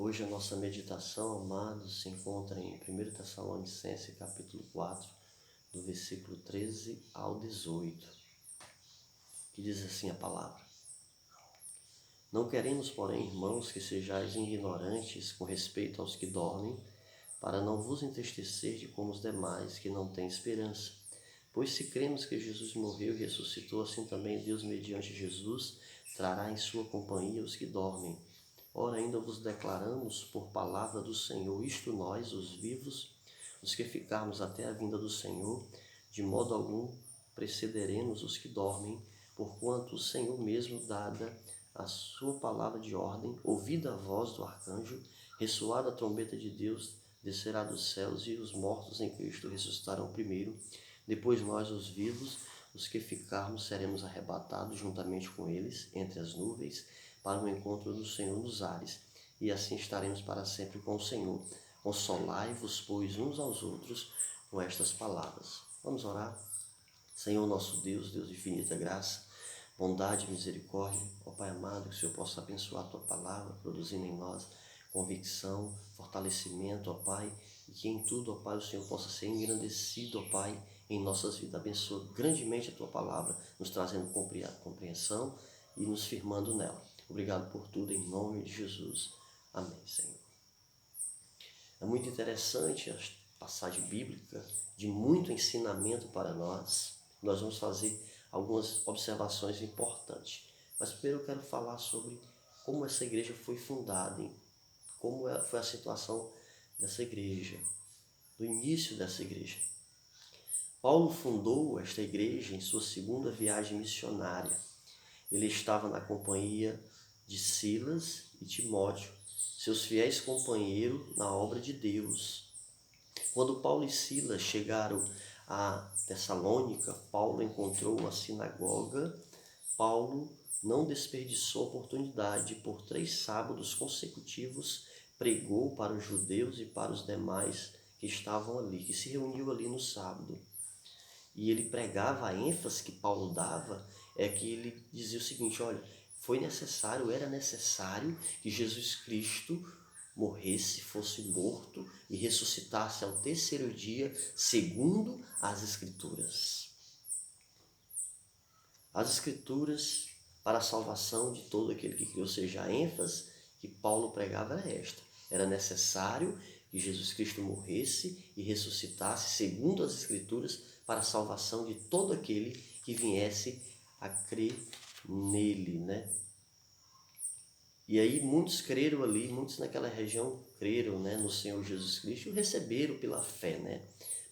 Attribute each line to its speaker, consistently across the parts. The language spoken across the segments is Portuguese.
Speaker 1: Hoje a nossa meditação, amados, se encontra em 1 Tessalonicenses, capítulo 4, do versículo 13 ao 18, que diz assim a palavra: Não queremos, porém, irmãos, que sejais ignorantes com respeito aos que dormem, para não vos entristecer de como os demais, que não têm esperança. Pois se cremos que Jesus morreu e ressuscitou, assim também Deus, mediante Jesus, trará em sua companhia os que dormem. Ora, ainda vos declaramos por palavra do Senhor, isto nós, os vivos, os que ficarmos até a vinda do Senhor, de modo algum precederemos os que dormem, porquanto o Senhor mesmo, dada a sua palavra de ordem, ouvida a voz do arcanjo, ressoada a trombeta de Deus, descerá dos céus, e os mortos em Cristo ressuscitarão primeiro. Depois nós, os vivos, os que ficarmos, seremos arrebatados juntamente com eles entre as nuvens, para o encontro do Senhor nos ares, e assim estaremos para sempre com o Senhor. Consolai-vos, pois, uns aos outros com estas palavras. Vamos orar? Senhor nosso Deus, Deus de infinita graça, bondade e misericórdia, ó Pai amado, que o Senhor possa abençoar a Tua palavra, produzindo em nós convicção, fortalecimento, ó Pai, e que em tudo, ó Pai, o Senhor possa ser engrandecido, ó Pai, em nossas vidas. Abençoa grandemente a Tua palavra, nos trazendo compreensão e nos firmando nela. Obrigado por tudo, em nome de Jesus. Amém, Senhor. É muito interessante a passagem bíblica, de muito ensinamento para nós. Nós vamos fazer algumas observações importantes. Mas primeiro eu quero falar sobre como essa igreja foi fundada, como foi a situação dessa igreja, do início dessa igreja. Paulo fundou esta igreja em sua segunda viagem missionária. Ele estava na companhia de Silas e Timóteo, seus fiéis companheiros na obra de Deus. Quando Paulo e Silas chegaram a Tessalônica, Paulo encontrou uma sinagoga. Paulo não desperdiçou a oportunidade. Por 3 sábados consecutivos, pregou para os judeus e para os demais que estavam ali, que se reuniam ali no sábado. E ele pregava, a ênfase que Paulo dava é que ele dizia o seguinte: olha, era necessário que Jesus Cristo morresse, fosse morto e ressuscitasse ao 3º dia, segundo as Escrituras. As Escrituras para a salvação de todo aquele que crê, ou seja, a ênfase que Paulo pregava era esta: era necessário que Jesus Cristo morresse e ressuscitasse, segundo as Escrituras, para a salvação de todo aquele que viesse a crer nele, né? E aí muitos creram ali, muitos naquela região creram, né, no Senhor Jesus Cristo e o receberam pela fé, né?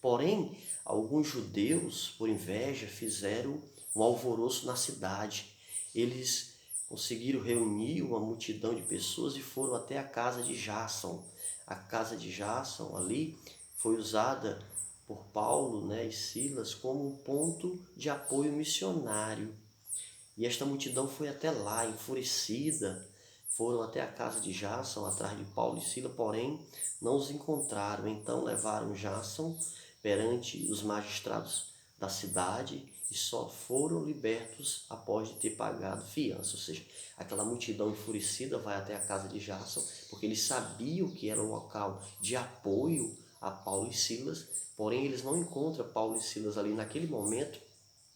Speaker 1: Porém, alguns judeus, por inveja, fizeram um alvoroço na cidade. Eles conseguiram reunir uma multidão de pessoas e foram até a casa de Jason. A casa de Jason ali foi usada por Paulo, né, e Silas como um ponto de apoio missionário. E esta multidão foi até lá, enfurecida. Foram até a casa de Jason, atrás de Paulo e Silas, porém não os encontraram. Então levaram Jason perante os magistrados da cidade e só foram libertos após de ter pagado fiança. Ou seja, aquela multidão enfurecida vai até a casa de Jason, porque eles sabiam que era um local de apoio a Paulo e Silas, porém eles não encontram Paulo e Silas ali naquele momento,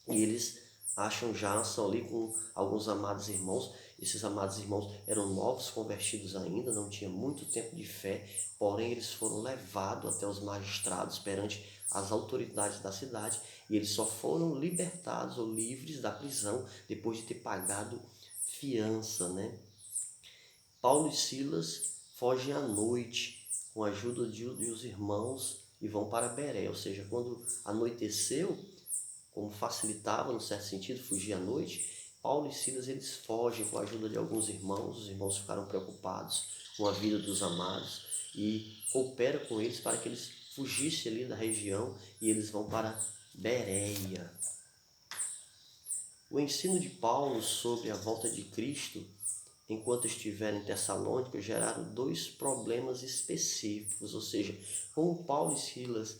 Speaker 1: e eles acham Jason ali com alguns amados irmãos. Esses amados irmãos eram novos convertidos ainda, não tinha muito tempo de fé, porém eles foram levados até os magistrados perante as autoridades da cidade, e eles só foram libertados ou livres da prisão depois de ter pagado fiança, né? Paulo e Silas fogem à noite com a ajuda de os irmãos e vão para Bereia, ou seja, quando anoiteceu, como facilitava, no certo sentido, fugir à noite, Paulo e Silas eles fogem com a ajuda de alguns irmãos. Os irmãos ficaram preocupados com a vida dos amados e cooperam com eles para que eles fugissem ali da região, e eles vão para Bereia. O ensino de Paulo sobre a volta de Cristo, enquanto estiver em Tessalônica, geraram 2 problemas específicos, ou seja, como Paulo e Silas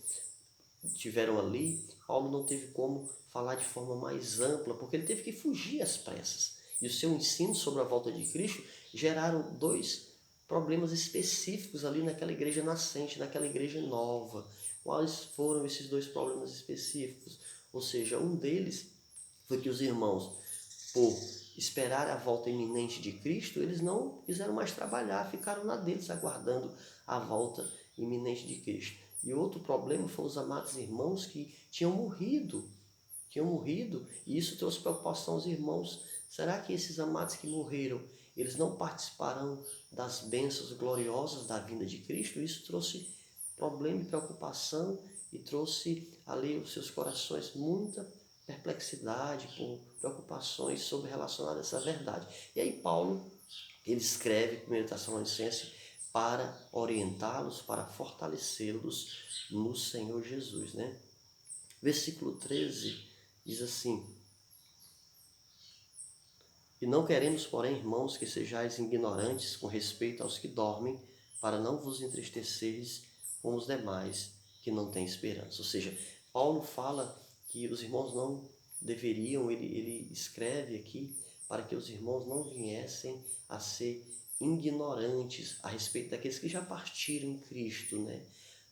Speaker 1: estiveram ali, Paulo não teve como falar de forma mais ampla, porque ele teve que fugir às pressas. E o seu ensino sobre a volta de Cristo geraram 2 problemas específicos ali naquela igreja nascente, naquela igreja nova. Quais foram esses dois problemas específicos? Ou seja, um deles foi que os irmãos, por esperar a volta iminente de Cristo, eles não quiseram mais trabalhar, ficaram na deles aguardando a volta iminente de Cristo. E outro problema foi os amados irmãos que tinham morrido, e isso trouxe preocupação aos irmãos. Será que esses amados que morreram, eles não participarão das bênçãos gloriosas da vinda de Cristo? Isso trouxe problema e preocupação e trouxe ali aos seus corações muita perplexidade, por preocupações sobre relacionadas a essa verdade. E aí Paulo, ele escreve 1 Tessalonicenses para orientá-los, para fortalecê-los no Senhor Jesus, né? Versículo 13 diz assim: E não queremos, porém, irmãos, que sejais ignorantes com respeito aos que dormem, para não vos entristeceres como os demais que não têm esperança. Ou seja, Paulo fala que os irmãos não deveriam, ele escreve aqui para que os irmãos não viessem a ser ignorantes a respeito daqueles que já partiram em Cristo, né?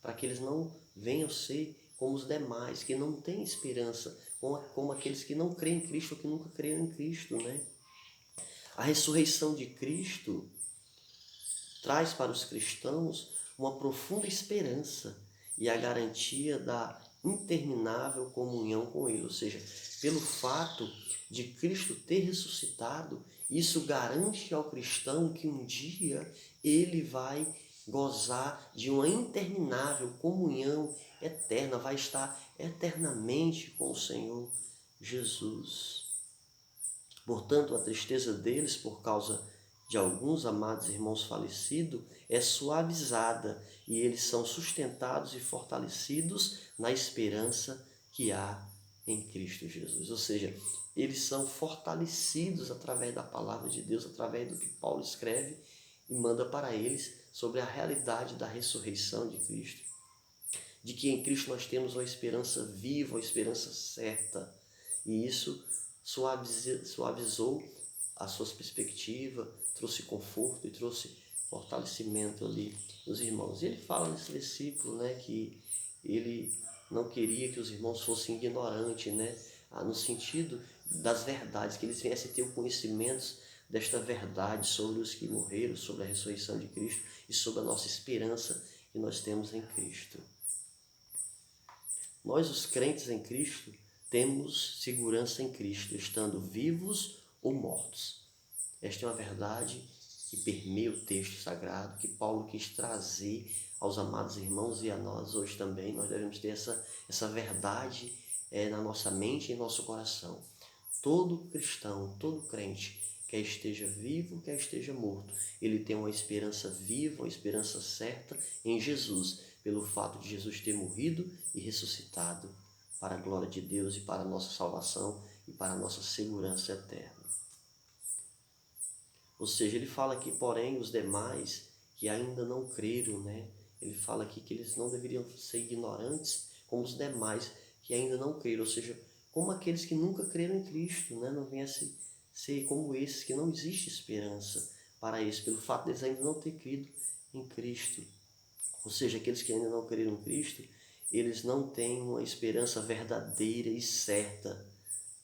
Speaker 1: Para que eles não venham ser como os demais, que não têm esperança, como aqueles que não creem em Cristo ou que nunca creram em Cristo, né? A ressurreição de Cristo traz para os cristãos uma profunda esperança e a garantia da interminável comunhão com Ele. Ou seja, pelo fato de Cristo ter ressuscitado, isso garante ao cristão que um dia ele vai gozar de uma interminável comunhão eterna, vai estar eternamente com o Senhor Jesus. Portanto, a tristeza deles por causa de alguns amados irmãos falecidos é suavizada e eles são sustentados e fortalecidos na esperança que há em Cristo Jesus. Ou seja, eles são fortalecidos através da palavra de Deus, através do que Paulo escreve e manda para eles sobre a realidade da ressurreição de Cristo, de que em Cristo nós temos uma esperança viva, uma esperança certa, e isso suavizou as suas perspectivas, trouxe conforto e trouxe fortalecimento ali dos irmãos. E ele fala nesse versículo, né, que ele não queria que os irmãos fossem ignorantes, né, no sentido das verdades, que eles viessem ter o conhecimento desta verdade sobre os que morreram, sobre a ressurreição de Cristo e sobre a nossa esperança que nós temos em Cristo. Nós, os crentes em Cristo, temos segurança em Cristo, estando vivos ou mortos. Esta é uma verdade que permeia o texto sagrado, que Paulo quis trazer aos amados irmãos e a nós hoje também. Nós devemos ter essa verdade na nossa mente e em nosso coração. Todo cristão, todo crente, quer esteja vivo, quer esteja morto, ele tem uma esperança viva, uma esperança certa em Jesus, pelo fato de Jesus ter morrido e ressuscitado para a glória de Deus e para a nossa salvação e para a nossa segurança eterna. Ou seja, ele fala aqui, porém, os demais que ainda não creram, né? Ele fala aqui que eles não deveriam ser ignorantes como os demais que ainda não creram, ou seja, como aqueles que nunca creram em Cristo, né? Não viessem ser como esses, que não existe esperança para eles, pelo fato de eles ainda não ter crido em Cristo. Ou seja, aqueles que ainda não creram em Cristo, eles não têm uma esperança verdadeira e certa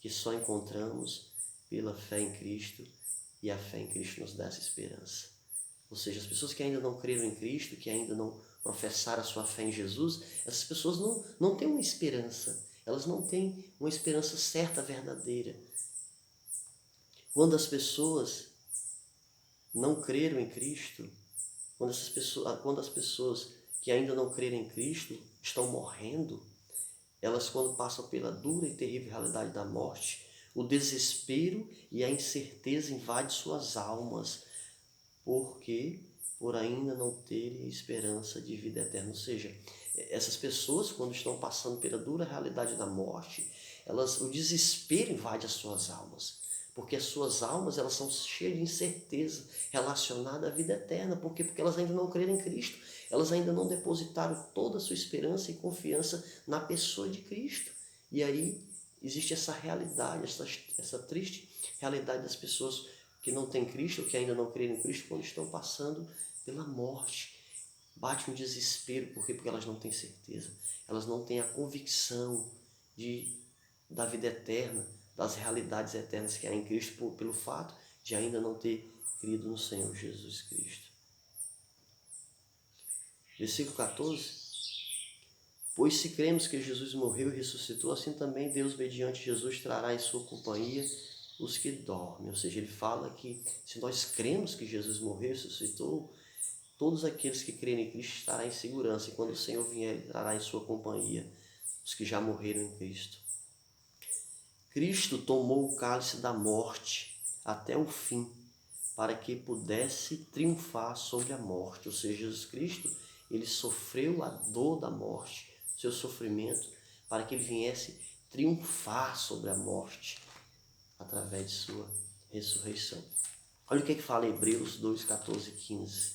Speaker 1: que só encontramos pela fé em Cristo, e a fé em Cristo nos dá essa esperança. Ou seja, as pessoas que ainda não creram em Cristo, que ainda não professaram a sua fé em Jesus, essas pessoas não têm uma esperança, elas não têm uma esperança certa, verdadeira. Quando as pessoas não creram em Cristo, quando as pessoas que ainda não creram em Cristo estão morrendo, elas, quando passam pela dura e terrível realidade da morte, o desespero e a incerteza invadem suas almas, porque por ainda não terem esperança de vida eterna. Ou seja, essas pessoas, quando estão passando pela dura realidade da morte, o desespero invade as suas almas, porque as suas almas elas são cheias de incerteza relacionada à vida eterna. Por quê? Porque elas ainda não creram em Cristo, elas ainda não depositaram toda a sua esperança e confiança na pessoa de Cristo. E aí existe essa realidade, essa triste realidade das pessoas que não têm Cristo, ou que ainda não creem em Cristo, quando estão passando pela morte. Bate um desespero, por quê? Porque elas não têm certeza, elas não têm a convicção da vida eterna, das realidades eternas que há em Cristo, pelo fato de ainda não ter crido no Senhor Jesus Cristo. Versículo 14. Pois se cremos que Jesus morreu e ressuscitou, assim também Deus, mediante Jesus, trará em sua companhia os que dormem. Ou seja, ele fala que se nós cremos que Jesus morreu e ressuscitou, todos aqueles que creem em Cristo estarão em segurança. E quando o Senhor vier, ele trará em sua companhia os que já morreram em Cristo. Cristo tomou o cálice da morte até o fim, para que pudesse triunfar sobre a morte. Ou seja, Jesus Cristo, ele sofreu a dor da morte, seu sofrimento, para que ele viesse triunfar sobre a morte através de sua ressurreição. Olha o que fala Hebreus 2, 14 e 15.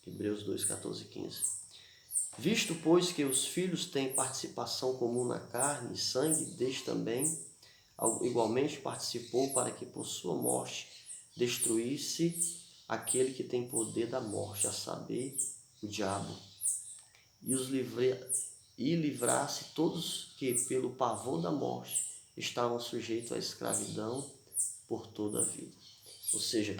Speaker 1: Hebreus 2, 14 e 15. Visto, pois, que os filhos têm participação comum na carne e sangue, deste também igualmente participou, para que por sua morte destruísse aquele que tem poder da morte, a saber, o diabo, e livrasse todos que, pelo pavor da morte, estavam sujeitos à escravidão por toda a vida. Ou seja,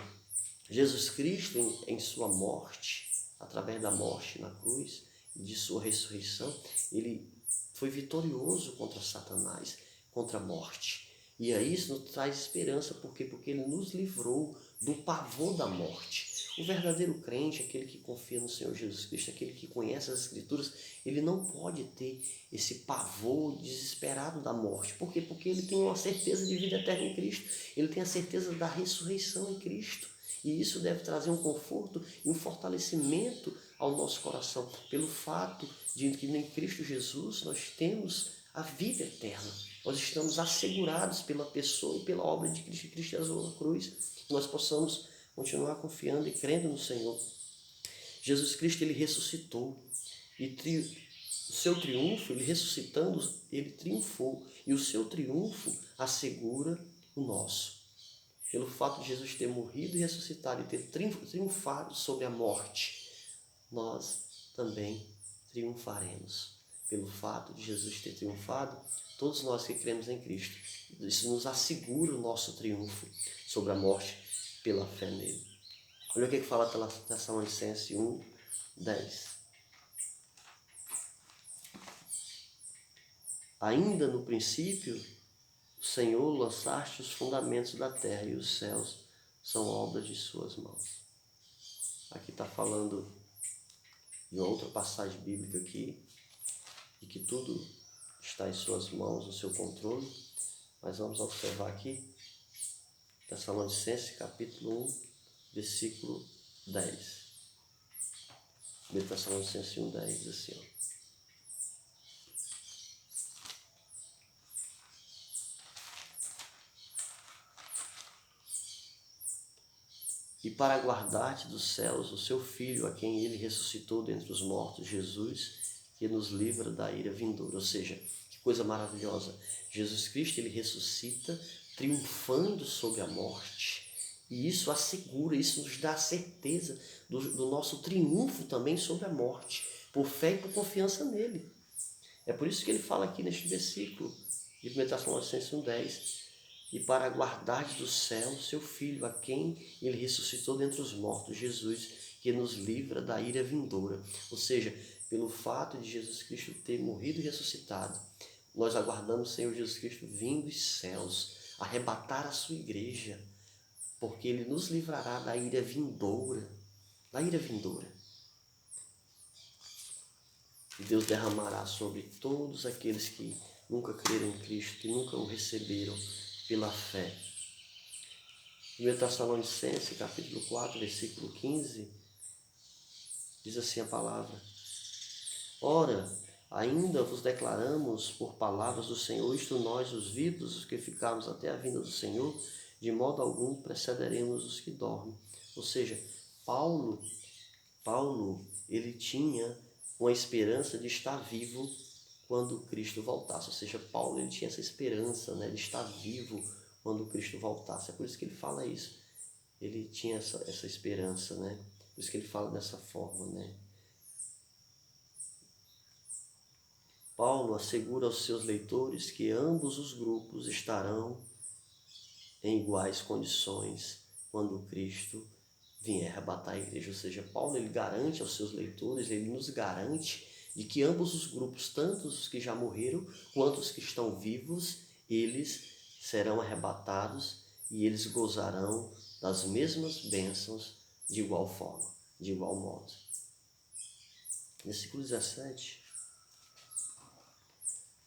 Speaker 1: Jesus Cristo, em sua morte, através da morte na cruz e de sua ressurreição, ele foi vitorioso contra Satanás, contra a morte. E aí isso nos traz esperança, por quê? Porque ele nos livrou do pavor da morte. O verdadeiro crente, aquele que confia no Senhor Jesus Cristo, aquele que conhece as Escrituras, ele não pode ter esse pavor desesperado da morte. Por quê? Porque ele tem uma certeza de vida eterna em Cristo. Ele tem a certeza da ressurreição em Cristo. E isso deve trazer um conforto e um fortalecimento ao nosso coração, pelo fato de que em Cristo Jesus nós temos a vida eterna. Nós estamos assegurados pela pessoa e pela obra de Cristo. Cristo Jesus na cruz. Que nós possamos continuar confiando e crendo no Senhor. Jesus Cristo, ele ressuscitou. E o seu triunfo, ele ressuscitando, ele triunfou. E o seu triunfo assegura o nosso. Pelo fato de Jesus ter morrido e ressuscitado e ter triunfado sobre a morte, nós também triunfaremos. Pelo fato de Jesus ter triunfado, todos nós que cremos em Cristo, isso nos assegura o nosso triunfo sobre a morte pela fé nele. Olha o que fala Tessalonicenses 1, 10. Ainda no princípio, o Senhor lançaste os fundamentos da terra e os céus são obra de suas mãos. Aqui está falando de outra passagem bíblica aqui, de que tudo está em suas mãos, no seu controle. Mas vamos observar aqui, Tessalonicenses capítulo 1, versículo 10. Tessalonicenses 1, 10 diz assim, ó. E para guardar-te dos céus o seu Filho, a quem ele ressuscitou dentre os mortos, Jesus, que nos livra da ira vindoura. Ou seja, que coisa maravilhosa. Jesus Cristo, ele ressuscita, triunfando sobre a morte. E isso assegura, isso nos dá a certeza do nosso triunfo também sobre a morte, por fé e por confiança nele. É por isso que ele fala aqui neste versículo de 1 Tessalonicenses 1,10. E para guardar do céu seu Filho, a quem ele ressuscitou dentre os mortos, Jesus, que nos livra da ira vindoura. Ou seja, pelo fato de Jesus Cristo ter morrido e ressuscitado, nós aguardamos o Senhor Jesus Cristo vindo dos céus, arrebatar a sua igreja, porque ele nos livrará da ira vindoura. Da ira vindoura. E Deus derramará sobre todos aqueles que nunca creram em Cristo, que nunca o receberam pela fé. 1 Tessalonicenses, capítulo 4, versículo 15, diz assim a palavra: Ora, ainda vos declaramos por palavras do Senhor, isto nós, os vivos, os que ficarmos até a vinda do Senhor, de modo algum precederemos os que dormem. Ou seja, Paulo, ele tinha uma esperança de estar vivo quando Cristo voltasse. Ou seja, Paulo, ele tinha essa esperança, né, de estar vivo quando Cristo voltasse. É por isso que ele fala isso. Ele tinha essa esperança, né? Por isso que ele fala dessa forma, né? Paulo assegura aos seus leitores que ambos os grupos estarão em iguais condições quando Cristo vier arrebatar a igreja. Ou seja, Paulo ele garante aos seus leitores, ele nos garante de que ambos os grupos, tanto os que já morreram quanto os que estão vivos, eles serão arrebatados e eles gozarão das mesmas bênçãos de igual forma, de igual modo. Versículo 17.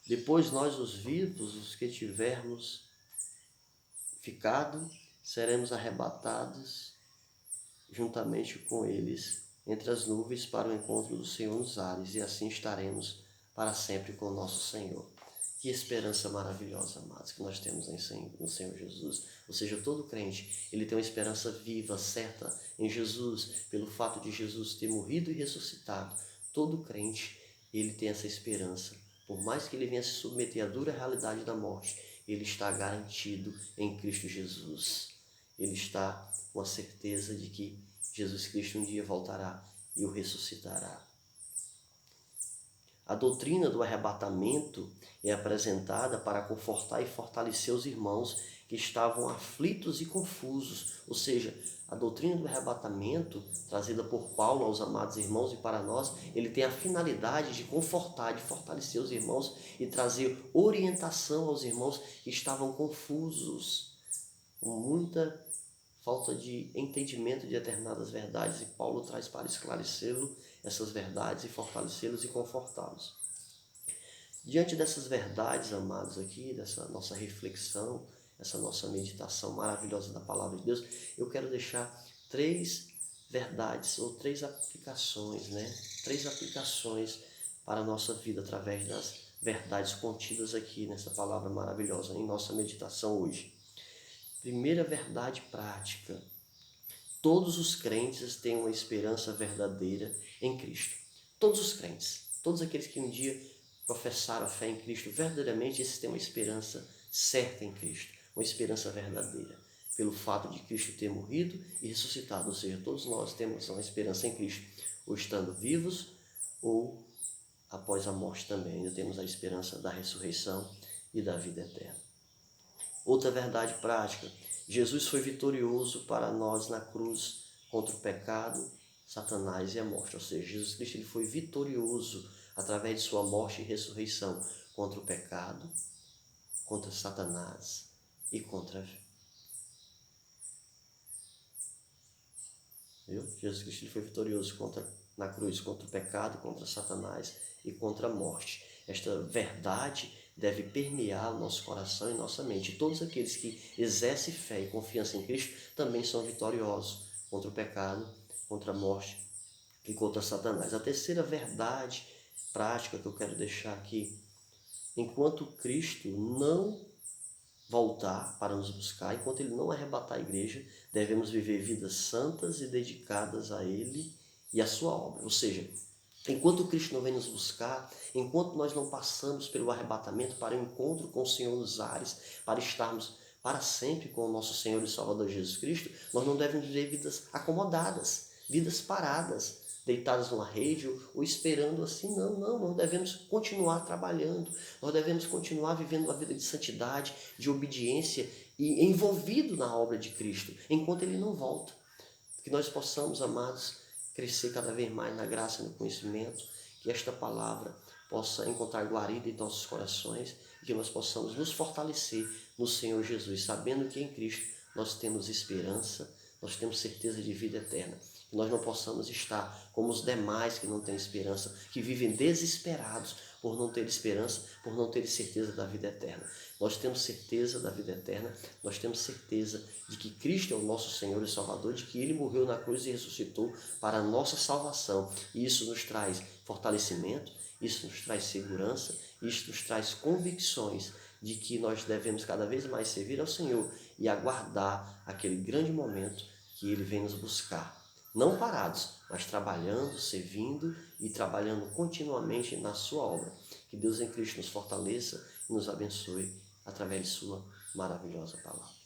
Speaker 1: Depois nós, os vivos, os que tivermos ficado, seremos arrebatados juntamente com eles entre as nuvens para o encontro do Senhor nos ares, e assim estaremos para sempre com o nosso Senhor. Que esperança maravilhosa, amados, que nós temos no Senhor Jesus. Ou seja, todo crente, ele tem uma esperança viva, certa em Jesus, pelo fato de Jesus ter morrido e ressuscitado. Todo crente, ele tem essa esperança. Por mais que ele venha se submeter à dura realidade da morte, ele está garantido em Cristo Jesus. Ele está com a certeza de que Jesus Cristo um dia voltará e o ressuscitará. A doutrina do arrebatamento é apresentada para confortar e fortalecer os irmãos que estavam aflitos e confusos. Ou seja, a doutrina do arrebatamento, trazida por Paulo aos amados irmãos e para nós, ele tem a finalidade de confortar, de fortalecer os irmãos e trazer orientação aos irmãos que estavam confusos, com muita falta de entendimento de determinadas verdades, e Paulo traz para esclarecê-lo essas verdades e fortalecê-los e confortá-los. Diante dessas verdades, amados, aqui, dessa nossa reflexão, essa nossa meditação maravilhosa da Palavra de Deus, eu quero deixar 3 verdades ou 3 aplicações, né? 3 aplicações para a nossa vida através das verdades contidas aqui nessa palavra maravilhosa em nossa meditação hoje. Primeira verdade prática: todos os crentes têm uma esperança verdadeira em Cristo. Todos os crentes, todos aqueles que um dia professaram a fé em Cristo, verdadeiramente eles têm uma esperança certa em Cristo, uma esperança verdadeira, pelo fato de Cristo ter morrido e ressuscitado. Ou seja, todos nós temos uma esperança em Cristo, ou estando vivos, ou após a morte também. Ainda temos a esperança da ressurreição e da vida eterna. Outra verdade prática: Jesus foi vitorioso para nós na cruz contra o pecado, Satanás e a morte. Ou seja, Jesus Cristo ele foi vitorioso através de sua morte e ressurreição contra o pecado, contra Satanás e contra... Viu? Jesus Cristo ele foi vitorioso na cruz contra o pecado, contra Satanás e contra a morte. Esta verdade deve permear o nosso coração e nossa mente. Todos aqueles que exercem fé e confiança em Cristo também são vitoriosos contra o pecado, contra a morte e contra Satanás. A terceira verdade prática que eu quero deixar aqui: enquanto Cristo não voltar para nos buscar, enquanto Ele não arrebatar a igreja, devemos viver vidas santas e dedicadas a Ele e à sua obra. Ou seja, enquanto Cristo não vem nos buscar, enquanto nós não passamos pelo arrebatamento para o encontro com o Senhor nos ares, para estarmos para sempre com o nosso Senhor e Salvador Jesus Cristo, nós não devemos viver vidas acomodadas, vidas paradas, deitadas numa rede ou esperando assim. Não, nós devemos continuar trabalhando, nós devemos continuar vivendo uma vida de santidade, de obediência e envolvido na obra de Cristo, enquanto Ele não volta. Que nós possamos, amados, crescer cada vez mais na graça e no conhecimento, que esta palavra possa encontrar guarida em nossos corações e que nós possamos nos fortalecer no Senhor Jesus, sabendo que em Cristo nós temos esperança, nós temos certeza de vida eterna. Que nós não possamos estar como os demais que não têm esperança, que vivem desesperados por não ter esperança, por não ter certeza da vida eterna. Nós temos certeza da vida eterna, nós temos certeza de que Cristo é o nosso Senhor e Salvador, de que Ele morreu na cruz e ressuscitou para a nossa salvação. E isso nos traz fortalecimento, isso nos traz segurança, isso nos traz convicções de que nós devemos cada vez mais servir ao Senhor e aguardar aquele grande momento que Ele vem nos buscar. Não parados, mas trabalhando, servindo e trabalhando continuamente na sua obra. Que Deus em Cristo nos fortaleça e nos abençoe através de sua maravilhosa palavra.